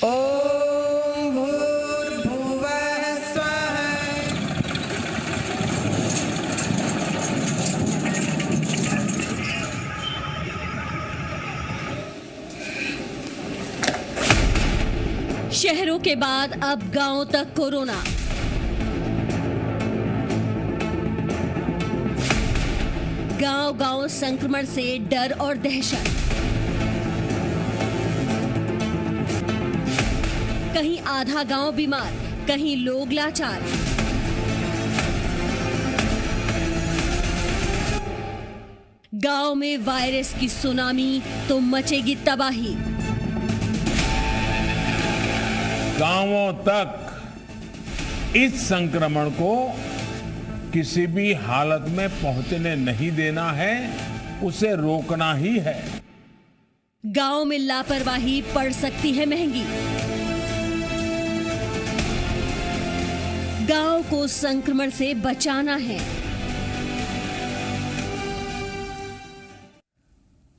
ओम भूर्भुवः स्वः। शहरों के बाद अब गांवों तक कोरोना। गांव-गांव संक्रमण से डर और दहशत। कहीं आधा गांव बीमार, कहीं लोग लाचार। गांव में वायरस की सुनामी तो मचेगी तबाही। गांवों तक इस संक्रमण को किसी भी हालत में पहुंचने नहीं देना है, उसे रोकना ही है। गांव में लापरवाही पड़ सकती है महंगी। गांव को संक्रमण से बचाना है।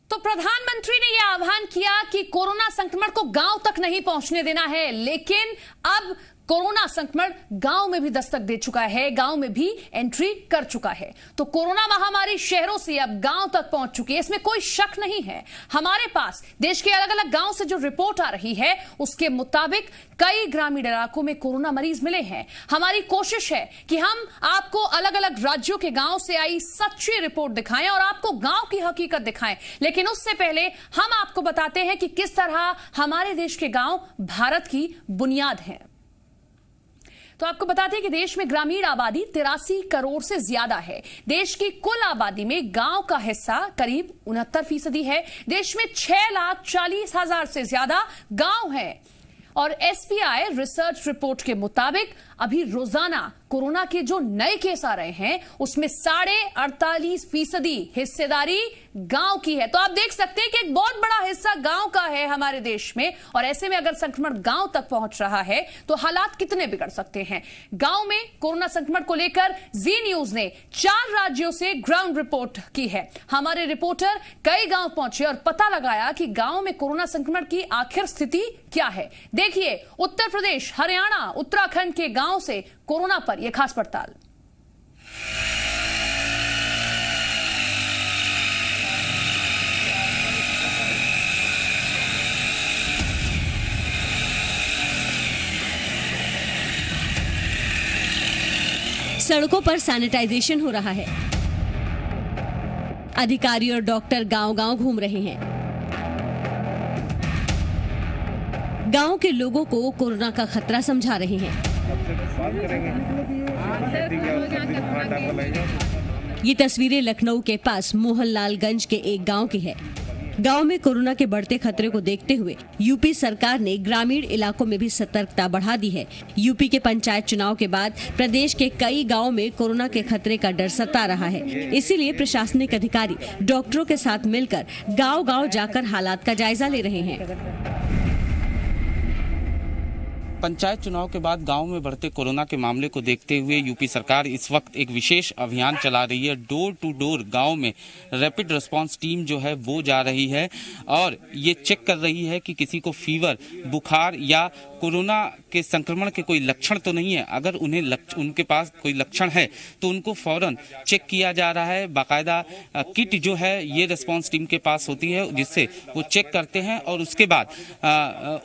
तो प्रधानमंत्री ने यह आह्वान किया कि कोरोना संक्रमण को गांव तक नहीं पहुंचने देना है, लेकिन अब कोरोना संक्रमण गांव में भी दस्तक दे चुका है, गांव में भी एंट्री कर चुका है। तो कोरोना महामारी शहरों से अब गांव तक पहुंच चुकी है, इसमें कोई शक नहीं है। हमारे पास देश के अलग अलग गांव से जो रिपोर्ट आ रही है उसके मुताबिक कई ग्रामीण इलाकों में कोरोना मरीज मिले हैं। हमारी कोशिश है कि हम आपको अलग अलग राज्यों के गांव से आई सच्ची रिपोर्ट दिखाएं और आपको गांव की हकीकत दिखाएं, लेकिन उससे पहले हम आपको बताते हैं कि किस तरह हमारे देश के गांव भारत की बुनियाद हैं। तो आपको बताते हैं कि देश में ग्रामीण आबादी 83 करोड़ से ज्यादा है। देश की कुल आबादी में गांव का हिस्सा करीब 69% है। देश में 6,40,000 से ज्यादा गांव हैं और एसपीआई रिसर्च रिपोर्ट के मुताबिक अभी रोजाना कोरोना के जो नए केस आ रहे हैं उसमें 48.5% हिस्सेदारी गांव की है। तो आप देख सकते हैं कि एक बहुत बड़ा हिस्सा गांव का है हमारे देश में, और ऐसे में अगर संक्रमण गांव तक पहुंच रहा है तो हालात कितने बिगड़ सकते हैं। गांव में कोरोना संक्रमण को लेकर जी न्यूज ने 4 राज्यों से ग्राउंड रिपोर्ट की है। हमारे रिपोर्टर कई गांव पहुंचे और पता लगाया कि गांव में कोरोना संक्रमण की आखिर स्थिति क्या है। देखिए उत्तर प्रदेश, हरियाणा, उत्तराखंड के गांव से कोरोना पर यह खास पड़ताल। सड़कों पर सैनिटाइजेशन हो रहा है। अधिकारी और डॉक्टर गांव-गांव घूम रहे हैं। गांव के लोगों को कोरोना का खतरा समझा रहे हैं। ये तस्वीरें लखनऊ के पास मोहनलालगंज के एक गांव की है। गांव में कोरोना के बढ़ते खतरे को देखते हुए यूपी सरकार ने ग्रामीण इलाकों में भी सतर्कता बढ़ा दी है। यूपी के पंचायत चुनाव के बाद प्रदेश के कई गांवों में कोरोना के खतरे का डर सता रहा है। इसीलिए प्रशासनिक अधिकारी डॉक्टरों के साथ मिलकर गांव-गांव जाकर हालात का जायजा ले रहे हैं। पंचायत चुनाव के बाद गांव में बढ़ते कोरोना के मामले को देखते हुए यूपी सरकार इस वक्त एक विशेष अभियान चला रही है। डोर टू डोर गांव में रैपिड रिस्पांस टीम जो है वो जा रही है और ये चेक कर रही है कि किसी को फीवर, बुखार या कोरोना के संक्रमण के कोई लक्षण तो नहीं है। अगर उनके पास कोई लक्षण है तो उनको फौरन चेक किया जा रहा है। बाकायदा किट जो है ये रिस्पांस टीम के पास होती है जिससे वो चेक करते हैं और उसके बाद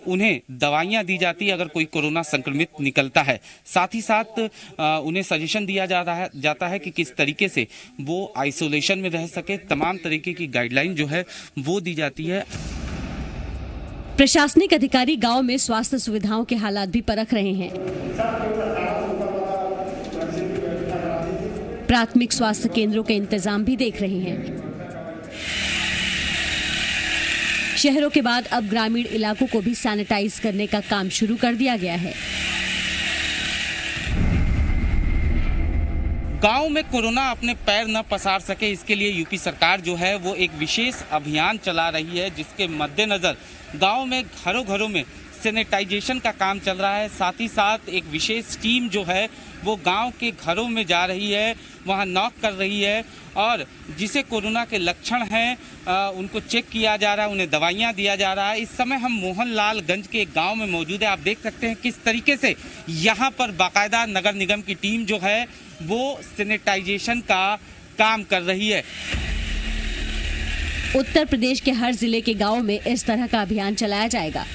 उन्हें दवाइयाँ दी जाती है अगर कोई कोरोना संक्रमित निकलता है। साथ ही साथ उन्हें सजेशन दिया जाता है कि किस तरीके से वो आइसोलेशन में रह सके। तमाम तरीके की गाइडलाइन जो है वो दी जाती है। प्रशासनिक अधिकारी गांव में स्वास्थ्य सुविधाओं के हालात भी परख रहे हैं। प्राथमिक स्वास्थ्य केंद्रों के इंतजाम भी देख रहे हैं। शहरों के बाद अब ग्रामीण इलाकों को भी सैनिटाइज करने का काम शुरू कर दिया गया है। गांव में कोरोना अपने पैर न पसार सके, इसके लिए यूपी सरकार जो है वो एक विशेष अभियान चला रही है, जिसके मद्देनजर गांव में घरों में सैनिटाइजेशन का काम चल रहा है। साथ ही साथ एक विशेष टीम जो है वो गांव के घरों में जा रही है वहां नॉक कर रही है और जिसे कोरोना के लक्षण हैं उनको चेक किया जा रहा है, उन्हें दवाइयां दिया जा रहा है। इस समय हम मोहनलालगंज के एक गांव में मौजूद है। आप देख सकते हैं किस तरीके से यहां पर बाकायदा नगर निगम की टीम जो है वो सैनिटाइजेशन का काम कर रही है। उत्तर प्रदेश के हर जिले के गांवों में इस तरह का अभियान चलाया जाएगा।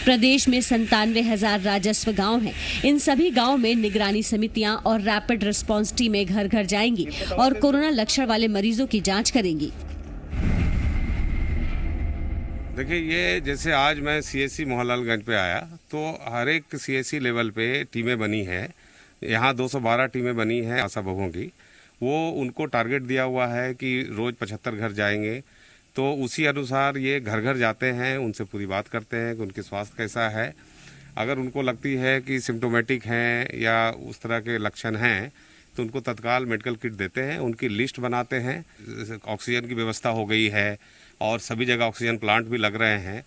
प्रदेश में 97,000 राजस्व गांव हैं। इन सभी गांवों में निगरानी समितियां और रैपिड रिस्पांस टीमें घर घर जाएंगी और कोरोना लक्षण वाले मरीजों की जांच करेंगी। देखिए, ये जैसे आज मैं सीएससी मोहनलालगंज पे आया तो हर एक सीएससी लेवल पे टीमें बनी हैं। यहाँ 212 टीमें बनी हैं आशा बहुओं की। वो उनको टारगेट दिया हुआ है कि रोज 75 घर जाएंगे, तो उसी अनुसार ये घर घर जाते हैं, उनसे पूरी बात करते हैं कि उनके स्वास्थ्य कैसा है। अगर उनको लगती है कि सिम्टोमेटिक हैं या उस तरह के लक्षण हैं तो उनको तत्काल मेडिकल किट देते हैं, उनकी लिस्ट बनाते हैं। ऑक्सीजन की व्यवस्था हो गई है और सभी जगह ऑक्सीजन प्लांट भी लग रहे हैं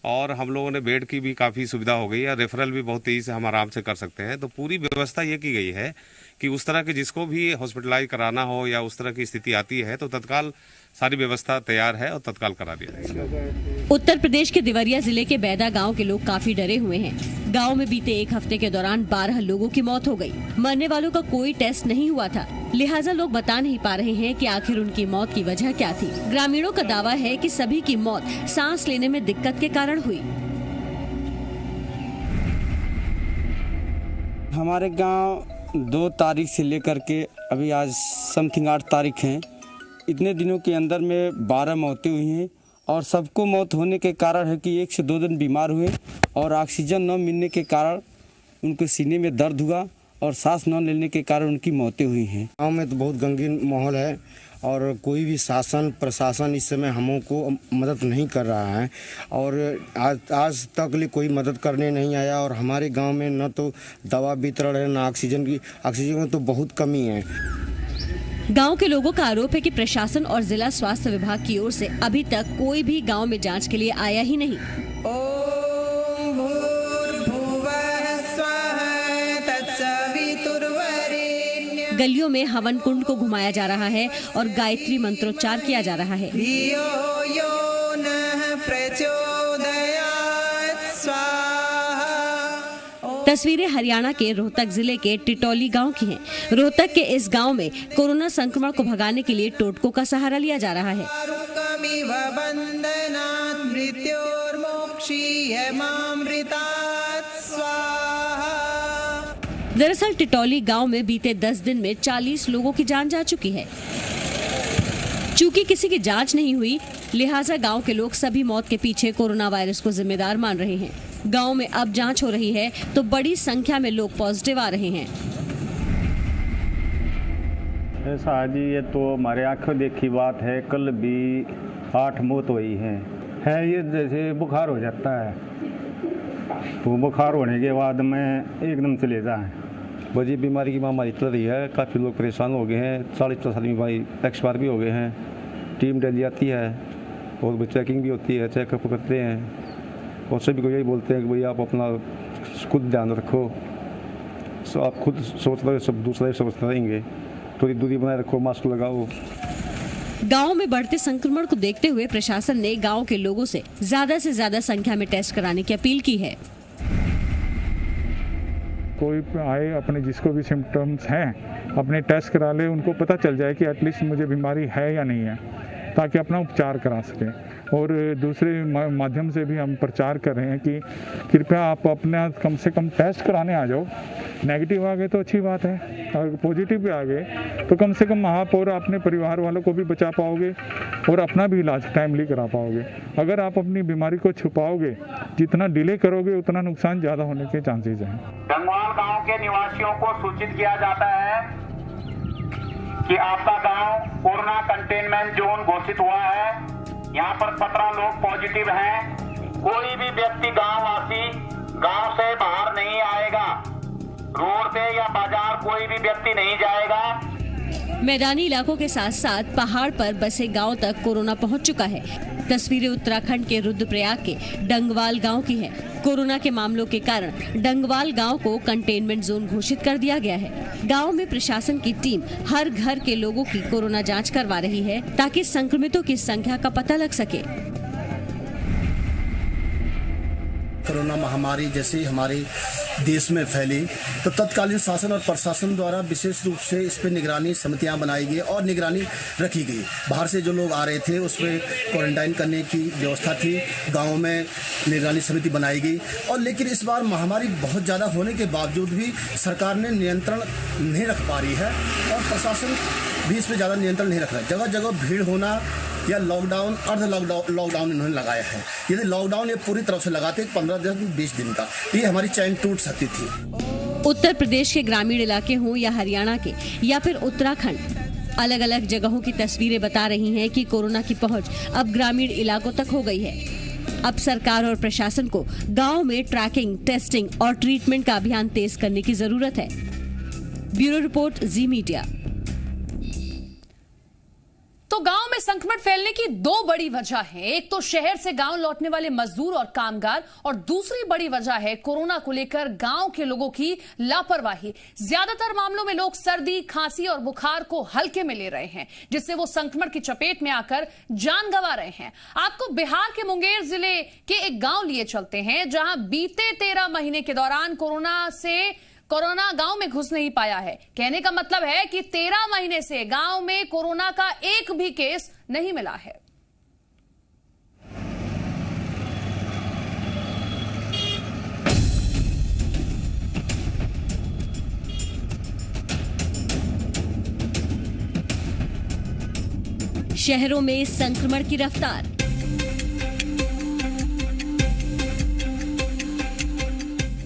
और हम लोगों ने बेड की भी काफ़ी सुविधा हो गई है। रेफरल भी बहुत तेज़ी से हम आराम से कर सकते हैं। तो पूरी व्यवस्था ये की गई है कि उस तरह के जिसको भी हॉस्पिटलाइज कराना हो या उस तरह की स्थिति आती है तो तत्काल सारी व्यवस्था तैयार है और तत्काल करा दिया जाएगा। उत्तर प्रदेश के देवरिया जिले के बैदा गांव के लोग काफी डरे हुए हैं। गांव में बीते एक हफ्ते के दौरान 12 लोगों की मौत हो गई। मरने वालों का कोई टेस्ट नहीं हुआ था, लिहाजा लोग बता नहीं पा रहे हैं कि आखिर उनकी मौत की वजह क्या थी। ग्रामीणों का दावा है कि सभी की मौत सांस लेने में दिक्कत के कारण हुई। हमारे गांव 2 तारीख से लेकर के अभी आज समथिंग 8 तारीख है, इतने दिनों के अंदर में 12 मौतें हुई हैं और सबको मौत होने के कारण है कि 1 से 2 दिन बीमार हुए और ऑक्सीजन न मिलने के कारण उनके सीने में दर्द हुआ और सांस न लेने के कारण उनकी मौतें हुई हैं। गाँव में तो बहुत गंभीर माहौल है और कोई भी शासन प्रशासन इस समय हमों को मदद नहीं कर रहा है और आज तक ले कोई मदद करने नहीं आया और हमारे गांव में न तो दवा वितरण है, न ऑक्सीजन की तो बहुत कमी है। गांव के लोगों का आरोप है कि प्रशासन और जिला स्वास्थ्य विभाग की ओर से अभी तक कोई भी गांव में जांच के लिए आया ही नहीं। ओम भूर्भुवः स्वः तत्सवितुर्वरेण्यं। गलियों में हवन कुंड को घुमाया जा रहा है और गायत्री मंत्रोच्चार किया जा रहा है। धियो यो नः प्रचोदयात् स्वाहा। तस्वीरें हरियाणा के रोहतक जिले के टिटौली गांव की हैं। रोहतक के इस गांव में कोरोना संक्रमण को भगाने के लिए टोटकों का सहारा लिया जा रहा है। आरुकमिव बन्धनात् मृत्योर्मोक्षीयमामृतात् स्वाहा। दरअसल टिटौली गांव में बीते 10 दिन में 40 लोगों की जान जा चुकी है। चूंकि किसी की जांच नहीं हुई, लिहाजा गांव के लोग सभी मौत के पीछे कोरोना वायरस को जिम्मेदार मान रहे हैं। गांव में अब जांच हो रही है तो बड़ी संख्या में लोग पॉजिटिव आ रहे हैं। ऐसा जी, ये तो हमारे आंखों देखी बात है। कल भी 8 मौत हुई है। ये जैसे बुखार हो जाता है तो बुखार होने के बाद में एकदम चले जाए। वही बीमारी की महामारी चल रही है, काफ़ी लोग परेशान हो गए हैं। 40-50 आदमी भाई एक्सपायर भी हो गए हैं। टीम डेली आती है और चेकिंग भी होती है, चेकअप करते हैं और सभी को यही बोलते हैं कि भाई आप अपना खुद ध्यान रखो। आप खुद सोच रहे सब दूसरे सोचते रहेंगे, थोड़ी दूरी बनाए रखो, मास्क लगाओ। गांव में बढ़ते संक्रमण को देखते हुए प्रशासन ने गांव के लोगों से ज्यादा संख्या में टेस्ट कराने की अपील की है। कोई आए, अपने जिसको भी सिम्टम्स हैं अपने टेस्ट करा ले, उनको पता चल जाए कि एटलीस्ट मुझे बीमारी है या नहीं है, ताकि अपना उपचार करा सकें। और दूसरे माध्यम से भी हम प्रचार कर रहे हैं कि कृपया आप अपना कम से कम टेस्ट कराने आ जाओ। नेगेटिव आ गए तो अच्छी बात है, और पॉजिटिव भी आ गए तो कम से कम आप और अपने परिवार वालों को भी बचा पाओगे और अपना भी इलाज टाइमली करा पाओगे। अगर आप अपनी बीमारी को छुपाओगे, जितना डिले करोगे उतना नुकसान ज़्यादा होने के चांसेस हैं। गंगवाल गांव के निवासियों को सूचित किया जाता है कि आपका गांव कोरोना कंटेनमेंट जोन घोषित हुआ है। यहाँ पर 17 लोग पॉजिटिव हैं। कोई भी व्यक्ति गांववासी गांव से बाहर नहीं आएगा। रोड पे या बाजार कोई भी व्यक्ति नहीं जाएगा। मैदानी इलाकों के साथ साथ पहाड़ पर बसे गांव तक कोरोना पहुंच चुका है। तस्वीरें उत्तराखंड के रुद्रप्रयाग के डंगवाल गांव की है। कोरोना के मामलों के कारण डंगवाल गांव को कंटेनमेंट जोन घोषित कर दिया गया है। गांव में प्रशासन की टीम हर घर के लोगों की कोरोना जांच करवा रही है ताकि संक्रमितों की संख्या का पता लग सके। कोरोना महामारी जैसे हमारे देश में फैली तो तत्कालीन शासन और प्रशासन द्वारा विशेष रूप से इस पर निगरानी समितियां बनाई गई और निगरानी रखी गई। बाहर से जो लोग आ रहे थे उस पर क्वारंटाइन करने की व्यवस्था थी, गाँव में निगरानी समिति बनाई गई। और लेकिन इस बार महामारी बहुत ज़्यादा होने के बावजूद भी सरकार ने नियंत्रण नहीं रख पा रही है और प्रशासन भी इस पर ज़्यादा नियंत्रण नहीं रख रहा है। जगह जगह भीड़ होना या लॉकडाउन अर्ध लॉकडाउन इन्होंने लगाया है। यदि लॉकडाउन ये पूरी तरफ से लगाते 15 दिन 20 दिन का तो ये हमारी चैन टूट सकती थी। उत्तर प्रदेश के ग्रामीण इलाके हों या हरियाणा के या फिर उत्तराखंड, अलग अलग जगहों की तस्वीरें बता रही हैं कि कोरोना की पहुंच अब ग्रामीण इलाकों तक हो गई है। अब सरकार और प्रशासन को गांव में ट्रैकिंग, टेस्टिंग और ट्रीटमेंट का अभियान तेज करने की जरूरत है। ब्यूरो रिपोर्ट, जी मीडिया। तो गांव में संक्रमण फैलने की दो बड़ी वजह है। एक तो शहर से गांव लौटने वाले मजदूर और कामगार, और दूसरी बड़ी वजह है कोरोना को लेकर गांव के लोगों की लापरवाही। ज्यादातर मामलों में लोग सर्दी, खांसी और बुखार को हल्के में ले रहे हैं, जिससे वो संक्रमण की चपेट में आकर जान गंवा रहे हैं। आपको बिहार के मुंगेर जिले के एक गांव लिए चलते हैं, जहां बीते 13 महीने के दौरान कोरोना गांव में घुस नहीं पाया है। कहने का मतलब है कि 13 महीने से गांव में कोरोना का एक भी केस नहीं मिला है। शहरों में संक्रमण की रफ्तार।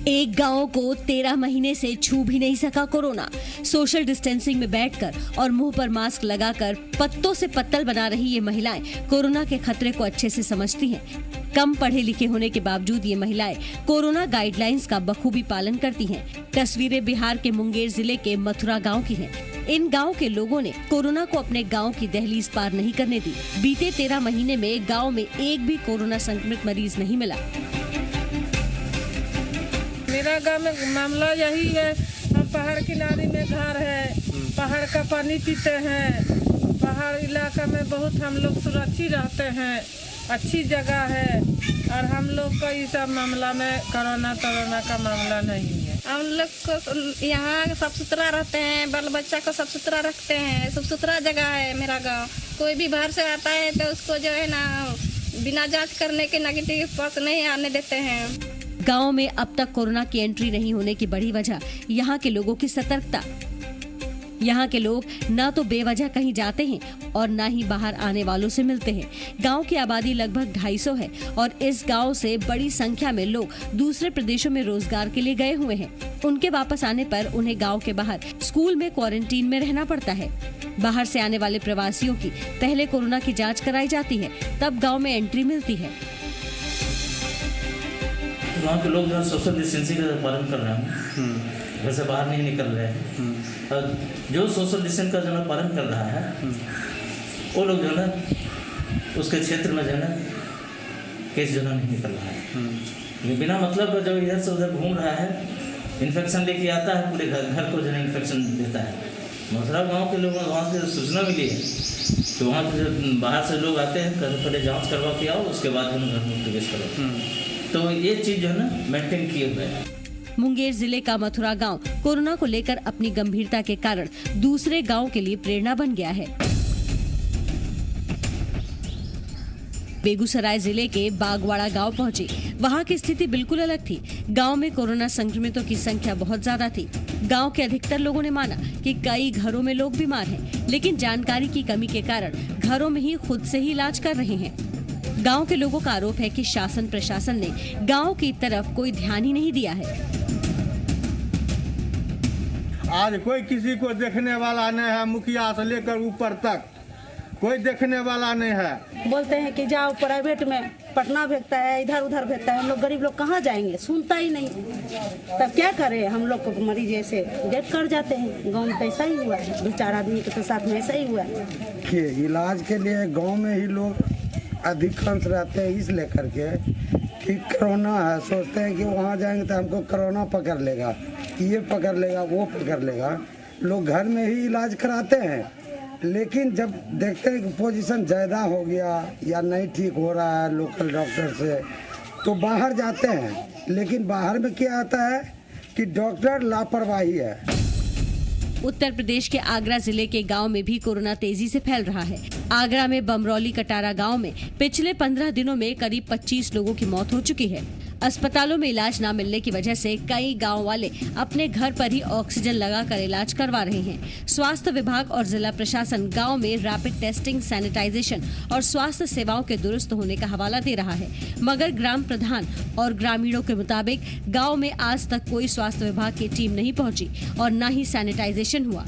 एक गांव को 13 महीने से छू भी नहीं सका कोरोना। सोशल डिस्टेंसिंग में बैठकर और मुंह पर मास्क लगाकर पत्तों से पत्तल बना रही ये महिलाएं कोरोना के खतरे को अच्छे से समझती हैं। कम पढ़े लिखे होने के बावजूद ये महिलाएं कोरोना गाइडलाइंस का बखूबी पालन करती हैं। तस्वीरें बिहार के मुंगेर जिले के मथुरा गांव की हैं। इन गांव के लोगों ने कोरोना को अपने गांव की दहलीज पार नहीं करने दी। बीते 13 महीने में गांव में एक भी कोरोना संक्रमित मरीज नहीं मिला। मेरा गांव में मामला यही है, हम पहाड़ किनारे में घर है, पहाड़ का पानी पीते हैं। पहाड़ इलाका में बहुत हम लोग सुरक्षित रहते हैं, अच्छी जगह है और हम लोग का इस सब मामला में कोरोना का मामला नहीं है। हम लोग को यहाँ साफ सुथरा रहते हैं, बाल बच्चा को साफ सुथरा रखते हैं, साफ सुथरा जगह है मेरा गाँव। कोई भी बाहर से आता है तो उसको जो है ना बिना जांच करने के नेगेटिव पास नहीं आने देते हैं। गांव में अब तक कोरोना की एंट्री नहीं होने की बड़ी वजह यहाँ के लोगों की सतर्कता। यहाँ के लोग न तो बेवजह कहीं जाते हैं और न ही बाहर आने वालों से मिलते हैं। गांव की आबादी लगभग 250 है और इस गांव से बड़ी संख्या में लोग दूसरे प्रदेशों में रोजगार के लिए गए हुए हैं। उनके वापस आने पर उन्हें गांव के बाहर स्कूल में क्वारंटीन में रहना पड़ता है। बाहर से आने वाले प्रवासियों की पहले कोरोना की जाँच कराई जाती है, तब गाँव में एंट्री मिलती है। वहाँ के लोग जो सोशल डिस्टेंसिंग का पालन कर रहे हैं, घर से बाहर नहीं निकल रहे हैं, और जो सोशल डिस्टेंस का जो है पालन कर रहा है वो लोग जो है उसके क्षेत्र में जो है केस जो है नहीं निकल रहा है। बिना मतलब का जो इधर से उधर घूम रहा है, इन्फेक्शन लेके आता है, पूरे घर को जो है इन्फेक्शन देता है। मथुरा गाँव के लोगों वहाँ से सूचना मिली है तो वहाँ से जो बाहर से लोग आते हैं, पहले जाँच करवा के आओ, उसके बाद जो घर में प्रवेश करो। तो ये चीज जो है ना मेंटेन किए हुए है। मुंगेर जिले का मथुरा गांव कोरोना को लेकर अपनी गंभीरता के कारण दूसरे गांव के लिए प्रेरणा बन गया है। बेगूसराय जिले के बागवाड़ा गांव पहुंचे, वहां की स्थिति बिल्कुल अलग थी। गांव में कोरोना संक्रमितों की संख्या बहुत ज्यादा थी। गांव के अधिकतर लोगों ने माना कि कई घरों में लोग बीमार हैं, लेकिन जानकारी की कमी के कारण घरों में ही खुद से ही इलाज कर रहे हैं। गांव के लोगों का आरोप है कि शासन प्रशासन ने गांव की तरफ कोई ध्यान ही नहीं दिया है। आज कोई किसी को देखने वाला नहीं है, मुखिया से लेकर ऊपर तक। कोई देखने वाला नहीं है। बोलते हैं कि जाओ प्राइवेट में, पटना भेजता है, इधर उधर भेजता है। हम लोग गरीब लोग कहाँ जाएंगे, सुनता ही नहीं। तब क्या करें, हम लोग को मरीज ऐसे डेथ कर जाते हैं। गाँव में तो ऐसा ही हुआ है, 2-4 आदमी के तो साथ में ऐसा ही हुआ है कि इलाज के लिए गांव में ही लोग अधिकांश रहते हैं, इस लेकर के कि कोरोना है। सोचते हैं कि वहाँ जाएंगे तो हमको कोरोना पकड़ लेगा, ये पकड़ लेगा, वो पकड़ लेगा। लोग घर में ही इलाज कराते हैं, लेकिन जब देखते हैं कि पोजीशन ज़्यादा हो गया या नहीं ठीक हो रहा है लोकल डॉक्टर से, तो बाहर जाते हैं। लेकिन बाहर में क्या आता है कि डॉक्टर लापरवाही है। उत्तर प्रदेश के आगरा जिले के गांव में भी कोरोना तेजी से फैल रहा है। आगरा में बमरौली कटारा गांव में पिछले 15 दिनों में करीब 25 लोगों की मौत हो चुकी है। अस्पतालों में इलाज न मिलने की वजह से कई गांव वाले अपने घर पर ही ऑक्सीजन लगाकर इलाज करवा रहे हैं। स्वास्थ्य विभाग और जिला प्रशासन गांव में रैपिड टेस्टिंग, सैनिटाइजेशन और स्वास्थ्य सेवाओं के दुरुस्त होने का हवाला दे रहा है, मगर ग्राम प्रधान और ग्रामीणों के मुताबिक गांव में आज तक कोई स्वास्थ्य विभाग की टीम नहीं पहुंची और न ही सैनिटाइजेशन हुआ।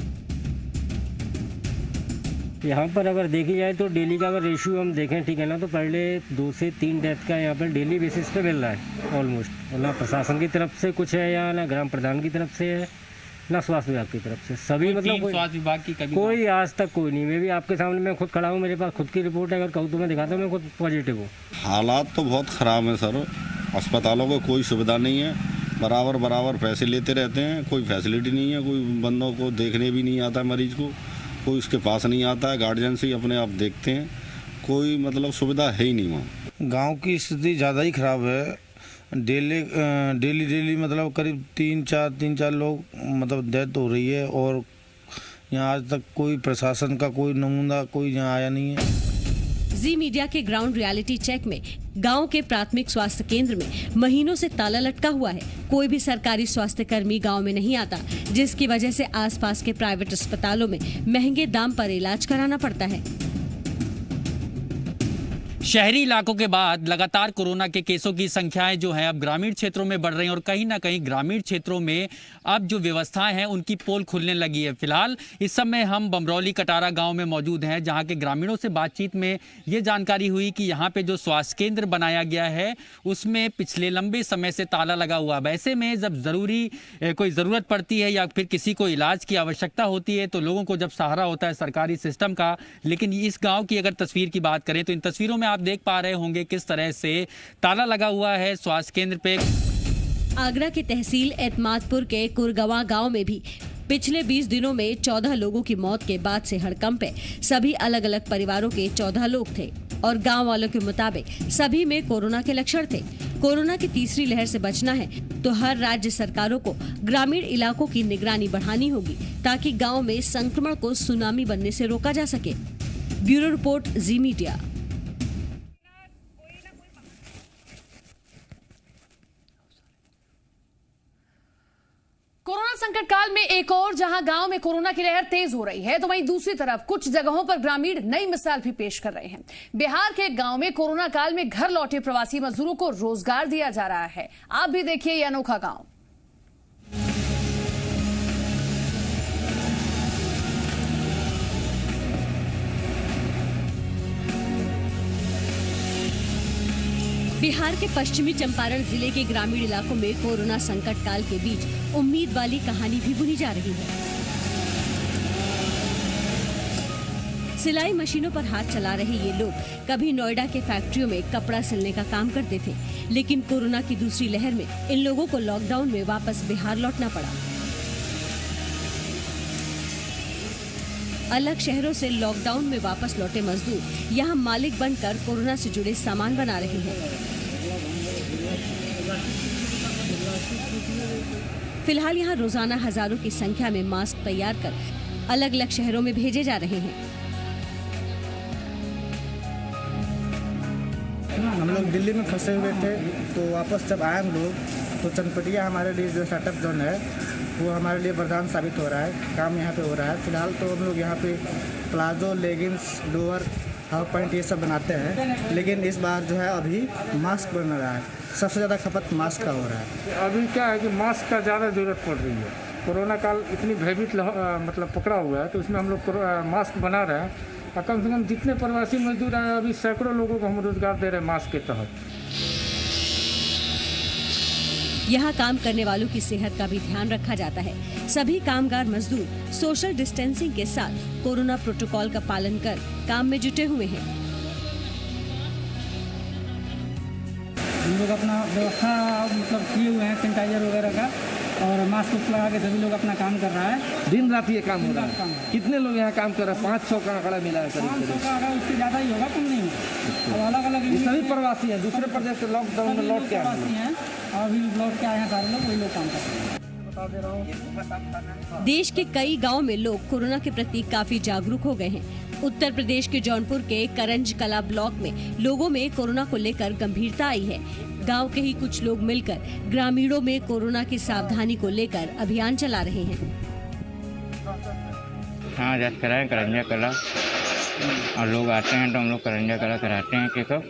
यहाँ पर अगर देखी जाए तो डेली का अगर रेशियो हम देखें, ठीक है ना, तो पहले 2 से 3 डेथ का यहाँ पर डेली बेसिस पे मिल रहा है ऑलमोस्ट। ना प्रशासन की तरफ से कुछ है, या ना ग्राम प्रधान की तरफ से है, ना स्वास्थ्य विभाग की तरफ से। सभी मतलब स्वास्थ्य विभाग की कभी कोई आज तक कोई नहीं। मैं भी आपके सामने मैं खुद खड़ा हूँ, मेरे पास खुद की रिपोर्ट है, अगर कहूँ तो मैं दिखाता हूँ, मैं खुद पॉजिटिव हूँ। हालात तो बहुत ख़राब है सर। अस्पतालों को कोई सुविधा नहीं है, बराबर पैसे लेते रहते हैं, कोई फैसिलिटी नहीं है, कोई बंदों को देखने भी नहीं आता है, मरीज को कोई उसके पास नहीं आता है, गार्जियन से ही अपने आप देखते हैं, कोई मतलब सुविधा है ही नहीं वहाँ। गांव की स्थिति ज़्यादा ही खराब है। डेली मतलब करीब 3-4 लोग मतलब डेथ हो रही है, और यहाँ आज तक कोई प्रशासन का कोई नमूना कोई यहाँ आया नहीं है। जी मीडिया के ग्राउंड रियलिटी चेक में गांव के प्राथमिक स्वास्थ्य केंद्र में महीनों से ताला लटका हुआ है। कोई भी सरकारी स्वास्थ्य कर्मी गांव में नहीं आता, जिसकी वजह से आसपास के प्राइवेट अस्पतालों में महंगे दाम पर इलाज कराना पड़ता है। शहरी इलाकों के बाद लगातार कोरोना के केसों की संख्याएं जो हैं अब ग्रामीण क्षेत्रों में बढ़ रही हैं, और कहीं ना कहीं ग्रामीण क्षेत्रों में अब जो व्यवस्थाएं हैं उनकी पोल खुलने लगी है। फिलहाल इस समय हम बमरौली कटारा गांव में मौजूद हैं, जहां के ग्रामीणों से बातचीत में ये जानकारी हुई कि यहां पे जो स्वास्थ्य केंद्र बनाया गया है उसमें पिछले लंबे समय से ताला लगा हुआ है। ऐसे में जब कोई ज़रूरत पड़ती है या फिर किसी को इलाज की आवश्यकता होती है तो लोगों को जब सहारा होता है सरकारी सिस्टम का। लेकिन इस गाँव की अगर तस्वीर की बात करें तो इन तस्वीरों में आप देख पा रहे होंगे किस तरह से ताला लगा हुआ है स्वास्थ्य केंद्र पे। आगरा की तहसील एतमादपुर के कुरगवा गांव में भी पिछले 20 दिनों में 14 लोगों की मौत के बाद से हड़कंप है। सभी अलग अलग परिवारों के 14 लोग थे और गांव वालों के मुताबिक सभी में कोरोना के लक्षण थे। कोरोना की तीसरी लहर से बचना है तो हर राज्य सरकारों को ग्रामीण इलाकों की निगरानी बढ़ानी होगी, ताकि गाँव में संक्रमण को सुनामी बनने से रोका जा सके। ब्यूरो रिपोर्ट, जी मीडिया। कोरोना संकट काल में एक और जहां गांव में कोरोना की लहर तेज हो रही है, तो वहीं दूसरी तरफ कुछ जगहों पर ग्रामीण नई मिसाल भी पेश कर रहे हैं। बिहार के एक गांव में कोरोना काल में घर लौटे प्रवासी मजदूरों को रोजगार दिया जा रहा है। आप भी देखिए ये अनोखा गांव। बिहार के पश्चिमी चंपारण जिले के ग्रामीण इलाकों में कोरोना संकट काल के बीच उम्मीद वाली कहानी भी बुनी जा रही है। सिलाई मशीनों पर हाथ चला रहे ये लोग कभी नोएडा के फैक्ट्रियों में कपड़ा सिलने का काम करते थे, लेकिन कोरोना की दूसरी लहर में इन लोगों को लॉकडाउन में वापस बिहार लौटना पड़ा। अलग शहरों से लॉकडाउन में वापस लौटे मजदूर यहाँ मालिक बनकर कोरोना से जुड़े सामान बना रहे हैं। फिलहाल यहाँ रोजाना हजारों की संख्या में मास्क तैयार कर अलग अलग शहरों में भेजे जा रहे हैं। हम लोग दिल्ली में फंसे हुए थे, तो वापस जब आए हम लोग तो चनपटिया हमारे लिए जो स्टार्टअप जोन है वो हमारे लिए वरदान साबित हो रहा है। काम यहाँ पे हो रहा है। फिलहाल तो हम लोग यहाँ पे palazzo, leggings, lower, half pant ये सब बनाते हैं, लेकिन इस बार जो है अभी मास्क बन रहा है। सबसे ज़्यादा खपत मास्क का हो रहा है। अभी क्या है कि मास्क का ज़्यादा ज़रूरत पड़ रही है। कोरोना काल इतनी भयभीत मतलब पकड़ा हुआ है, तो उसमें हम लोग मास्क बना रहे हैं। और कम से कम जितने प्रवासी मजदूर आए अभी सैकड़ों लोगों को हम रोजगार दे रहे हैं मास्क के तहत। यहाँ काम करने वालों की सेहत का भी ध्यान रखा जाता है। सभी कामगार मजदूर सोशल डिस्टेंसिंग के साथ कोरोना प्रोटोकॉल का पालन कर काम में जुटे हुए हैं। हम लोग अपना व्यवस्था मतलब किए हुए हैं सैनिटाइजर वगैरह का, और मास्क लगा के सभी लोग अपना काम कर रहा है। दिन रात ये काम हो रहा है। कितने लोग यहाँ काम कर रहे हैं? 500 का आंकड़ा मिला है करीब। 500 का आंकड़ा उससे ज़्यादा ही होगा, कम नहीं होगा। अब अलग अलग सभी प्रवासी हैं, दूसरे प्रदेश से लॉकडाउन में लौट के आए हैं और अभी लौट के आए हैं सारे लोग, वही लोग काम कर रहे हैं। बता दे रहा हूँ, देश के कई गांव में लोग कोरोना के प्रति काफी जागरूक हो गए हैं। उत्तर प्रदेश के जौनपुर के करंज कला ब्लॉक में लोगों में कोरोना को लेकर गंभीरता आई है। गांव के ही कुछ लोग मिलकर ग्रामीणों में कोरोना की सावधानी को लेकर अभियान चला रहे हैं। हाँ, जज कराए करंजा कला, और लोग आते हैं तो हम लोग करंजा कला कराते हैं चेकअप,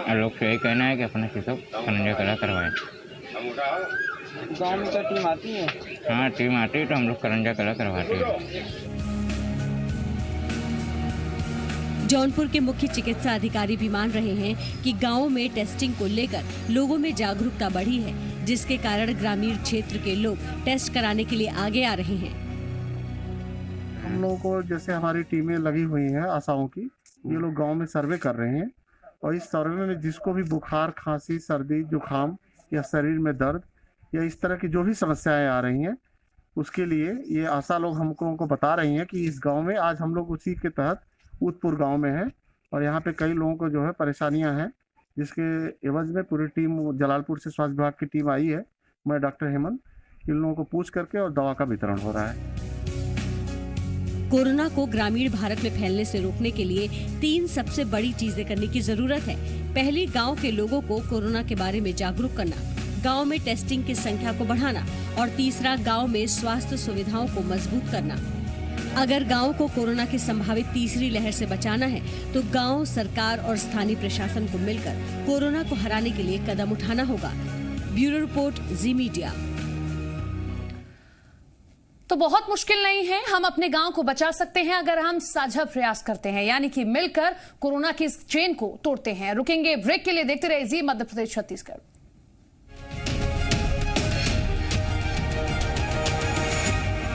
और लोग से यही कहना है कि अपना चेकअप करंजा कला करवाएं। गाँव में क्या टीम आती है? हाँ, टीम आती है तो हम लोग करंजा कला करवाते हैं। जौनपुर के मुख्य चिकित्सा अधिकारी भी मान रहे हैं कि गांवों में टेस्टिंग को लेकर लोगों में जागरूकता बढ़ी है, जिसके कारण ग्रामीण क्षेत्र के लोग टेस्ट कराने के लिए आगे आ रहे हैं। हम लोगों को जैसे हमारी टीमें लगी हुई हैं आशाओं की, ये लोग गांव में सर्वे कर रहे हैं, और इस सर्वे में जिसको भी बुखार, खांसी, सर्दी, जुकाम या शरीर में दर्द या इस तरह की जो भी समस्याएं आ रही हैं, उसके लिए ये आशा लोग हमको बता रही हैं कि इस गाँव में आज हम लोग उसी के तहत ऊदपुर गांव में है, और यहाँ पे कई लोगों को जो है परेशानियां हैं, जिसके एवज में पूरी टीम जलालपुर से स्वास्थ्य विभाग की टीम आई है। मैं डॉक्टर हेमंत, इन लोगों को पूछ करके और दवा का वितरण हो रहा है। कोरोना को ग्रामीण भारत में फैलने से रोकने के लिए 3 सबसे बड़ी चीजें करने की जरूरत है। पहली, गांव के लोगों को कोरोना के बारे में जागरूक करना, गांव में टेस्टिंग की संख्या को बढ़ाना, और तीसरा, गांव में स्वास्थ्य सुविधाओं को मजबूत करना। अगर गांव को कोरोना की संभावित तीसरी लहर से बचाना है तो गांव, सरकार और स्थानीय प्रशासन को मिलकर कोरोना को हराने के लिए कदम उठाना होगा। ब्यूरो रिपोर्ट, जी मीडिया। तो बहुत मुश्किल नहीं है, हम अपने गांव को बचा सकते हैं अगर हम साझा प्रयास करते हैं, यानी कि मिलकर कोरोना की इस चेन को तोड़ते हैं। रुकेंगे ब्रेक के लिए, देखते रहिए जी मध्य प्रदेश छत्तीसगढ़।